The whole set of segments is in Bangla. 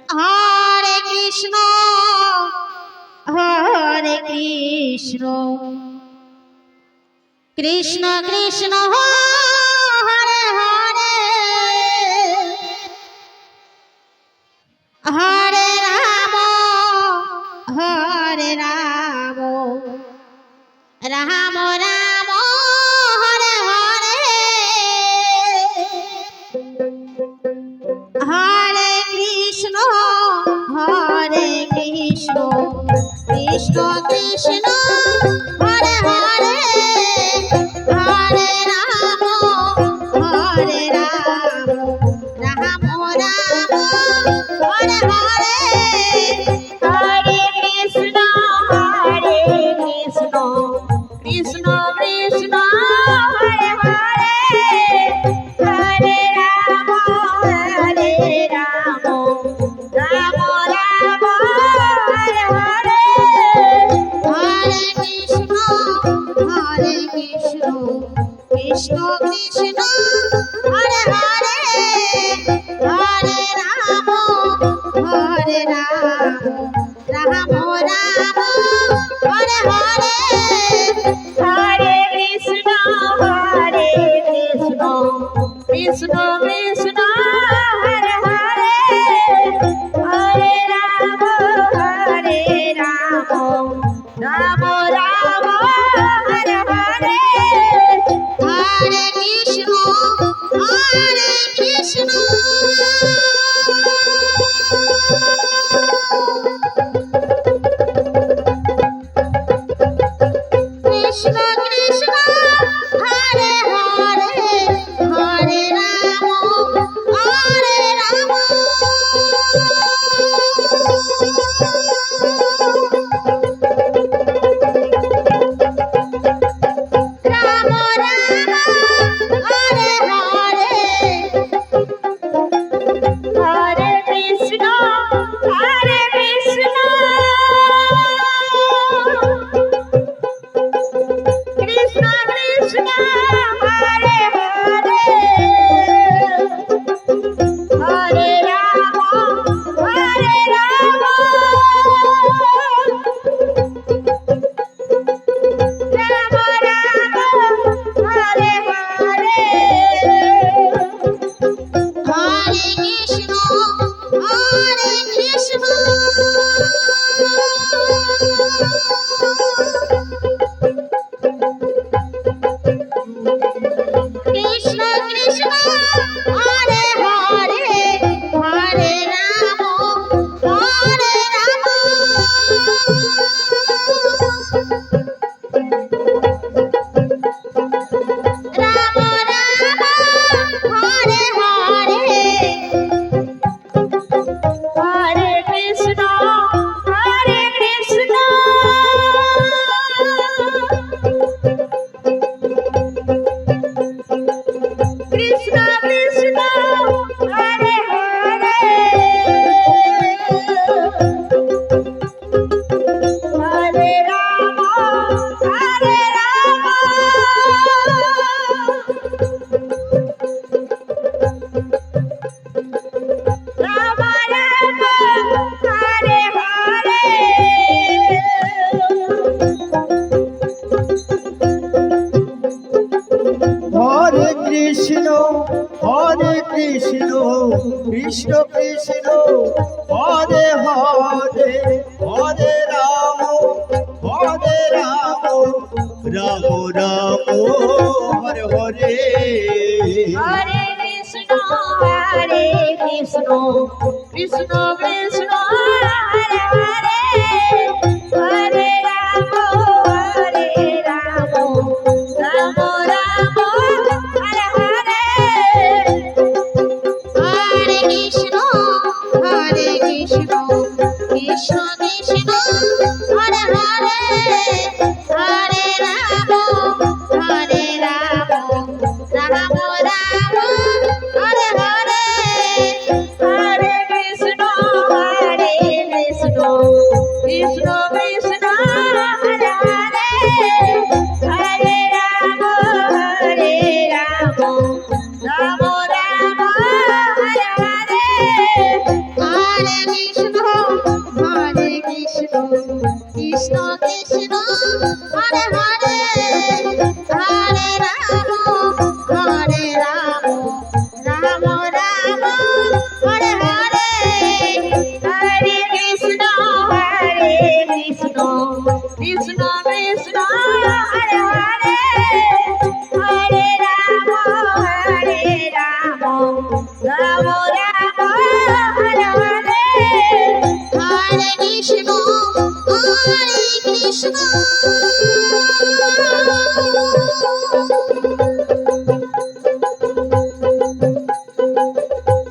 হরে কৃষ্ণ হরে কৃষ্ণ কৃষ্ণ কৃষ্ণ হরে হরে হরে রাম হরে রাম রাম রাম হরে হরে হরে কৃষ্ণ কৃষ্ণ কৃষ্ণ হরে হরে হরে রাম হরে রাম রাম রাম হরে হরে হরে কৃষ্ণ কৃষ্ণ কৃষ্ণ হরে হরে হরে রাম রাম রাম হরে হরে হরে কৃষ্ণ কৃষ্ণ কৃষ্ণ হরে হরে হরে রাম রাম রাম হরে হরে হরে কৃষ্ণ কৃষ্ণ কৃষ্ণ হরে হরে হরে রাম রাম রাম হরে হরে হরে কৃষ্ণ কৃষ্ণ কৃষ্ণ হরে হরে হরে রাম কৃষ্ণ কৃষ্ণ হরে হরে হরে রাম রাম রাম হরে হরে হরে কৃষ্ণ কৃষ্ণ কৃষ্ণ হরে হরে হরে রাম রাম রাম হরে হরে হরে কৃষ্ণ কৃষ্ণ কৃষ্ণ হরে হরে হরে রাম রাম রাম হরে হরে হরে কৃষ্ণ কৃষ্ণ কৃষ্ণ হরে হরে হরে রাম রাম রাম হরে হরে হরে কৃষ্ণ কৃষ্ণ কৃষ্ণ হরে হরে হরে রাম রাম রাম হরে হরে হরে কৃষ্ণ কৃষ্ণ কৃষ্ণ কৃষ্ণ হরে হরে হরে রাম রাম রাম হরে হরে হরে কৃষ্ণ কৃষ্ণ কৃষ্ণ হরে হরে হরে রাম রাম রাম হরে হরে হরে কৃষ্ণ কৃষ্ণ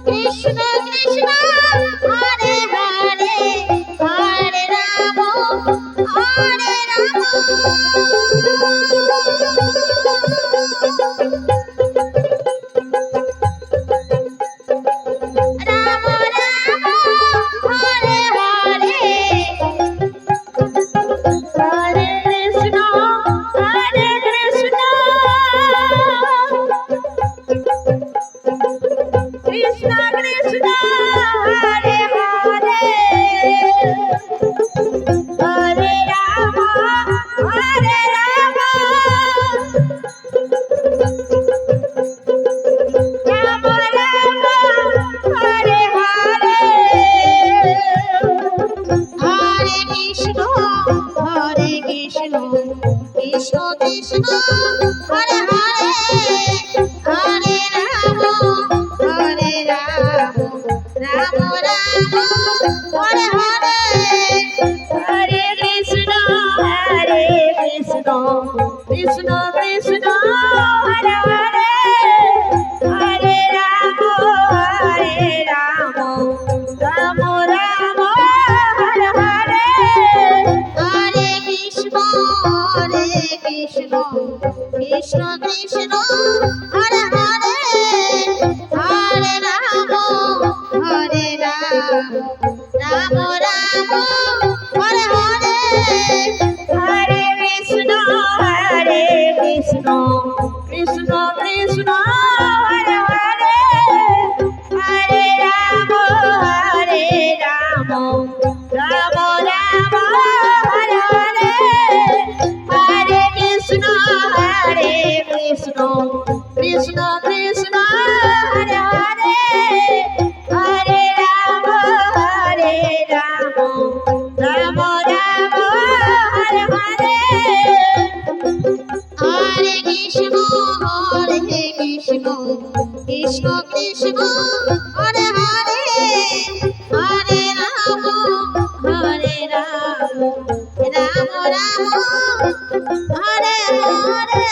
কৃষ্ণ কৃষ্ণ হরে হরে হরে রাম রাম রাম হরে হরে হরে কৃষ্ণ কৃষ্ণ কৃষ্ণ হরে হরে হরে রাম রাম রাম হরে হরে হরে কৃষ্ণ কৃষ্ণ কৃষ্ণ হরে হরে হরে রাম রাম হরে হরে হরে কৃষ্ণ কৃষ্ণ কৃষ্ণ হরে হরে হরে রাম রাম হরে হরে হরে কৃষ্ণ কৃষ্ণ কৃষ্ণ হরে হরে হরে রাম রাম হরে হরে হরে কৃষ্ণ কৃষ্ণ কৃষ্ণ হরে হরে হরে রাম রাম হরে হরে হরে কৃষ্ণ কৃষ্ণ কৃষ্ণ হরে হরে হরে রাম রাম হরে হরে হরে কৃষ্ণ কৃষ্ণ কৃষ্ণ হরে হরে হরে রাম রাম হরে হরে